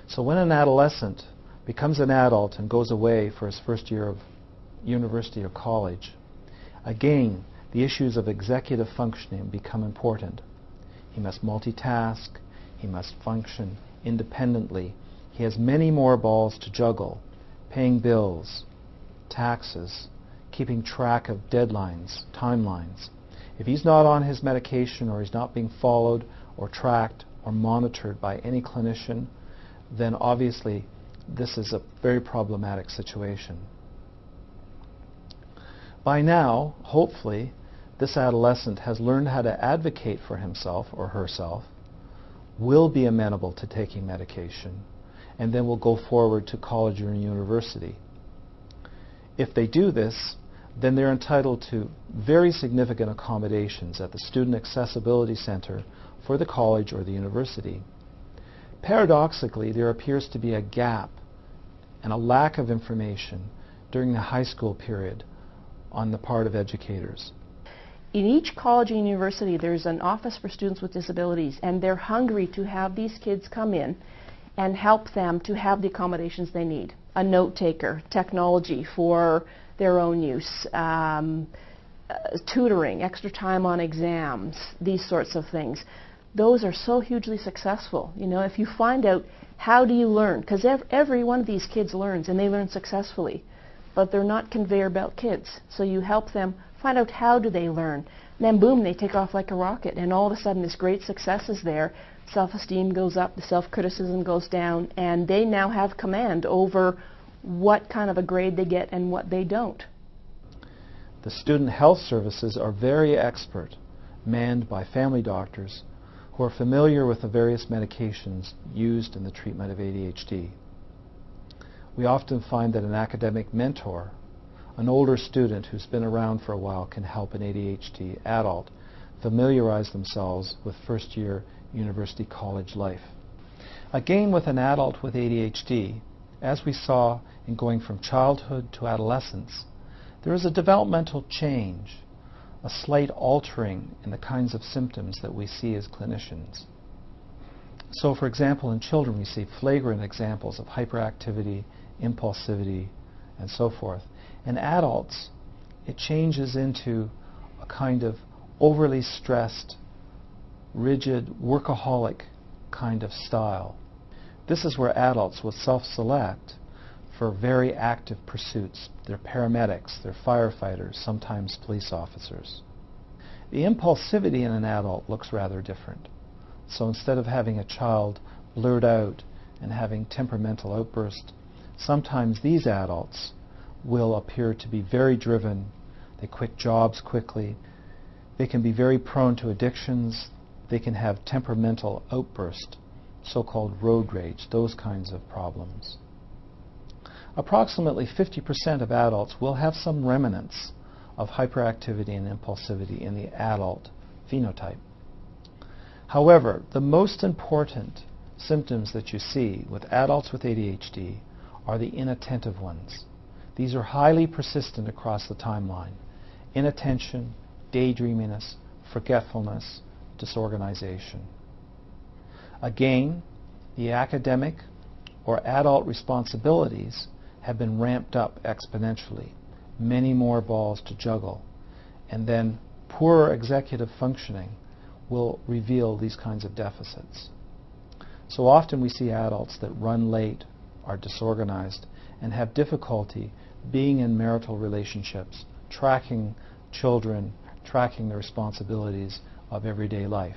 So when an adolescent becomes an adult and goes away for his first year of university or college, again, the issues of executive functioning become important. He must multitask, he must function independently. He has many more balls to juggle, paying bills, taxes, keeping track of deadlines, timelines. If he's not on his medication or he's not being followed or tracked or monitored by any clinician, then obviously this is a very problematic situation. By now, hopefully, this adolescent has learned how to advocate for himself or herself, will be amenable to taking medication, and then will go forward to college or university. If they do this, then they're entitled to very significant accommodations at the Student Accessibility Center for the college or the university. Paradoxically, there appears to be a gap and a lack of information during the high school period on the part of educators. In each college and university, there's an office for students with disabilities, and they're hungry to have these kids come in and help them to have the accommodations they need. A note taker, technology for their own use, tutoring, extra time on exams, these sorts of things. Those are so hugely successful. You know, if you find out how do you learn, because every one of these kids learns and they learn successfully, but they're not conveyor belt kids. So you help them find out how do they learn. And then boom, they take off like a rocket, and all of a sudden this great success is there. Self-esteem goes up, the self-criticism goes down, and they now have command over what kind of a grade they get and what they don't. The student health services are very expert, manned by family doctors who are familiar with the various medications used in the treatment of ADHD. We often find that an academic mentor, an older student who's been around for a while, can help an ADHD adult familiarize themselves with first-year university college life. Again, with an adult with ADHD, as we saw in going from childhood to adolescence, there is a developmental change, a slight altering in the kinds of symptoms that we see as clinicians. So, for example, in children we see flagrant examples of hyperactivity, impulsivity, and so forth. In adults, it changes into a kind of overly stressed, rigid, workaholic kind of style. This is where adults will self-select for very active pursuits. They're paramedics, they're firefighters, sometimes police officers. The impulsivity in an adult looks rather different. So instead of having a child blurt out and having temperamental outbursts, sometimes these adults will appear to be very driven. They quit jobs quickly. They can be very prone to addictions. They can have temperamental outbursts, so-called road rage, those kinds of problems. Approximately 50% of adults will have some remnants of hyperactivity and impulsivity in the adult phenotype. However, the most important symptoms that you see with adults with ADHD are the inattentive ones. These are highly persistent across the timeline. Inattention, daydreaminess, forgetfulness, disorganization. Again, the academic or adult responsibilities have been ramped up exponentially. Many more balls to juggle. And then poorer executive functioning will reveal these kinds of deficits. So often we see adults that run late, are disorganized, and have difficulty being in marital relationships, tracking children, tracking the responsibilities of everyday life.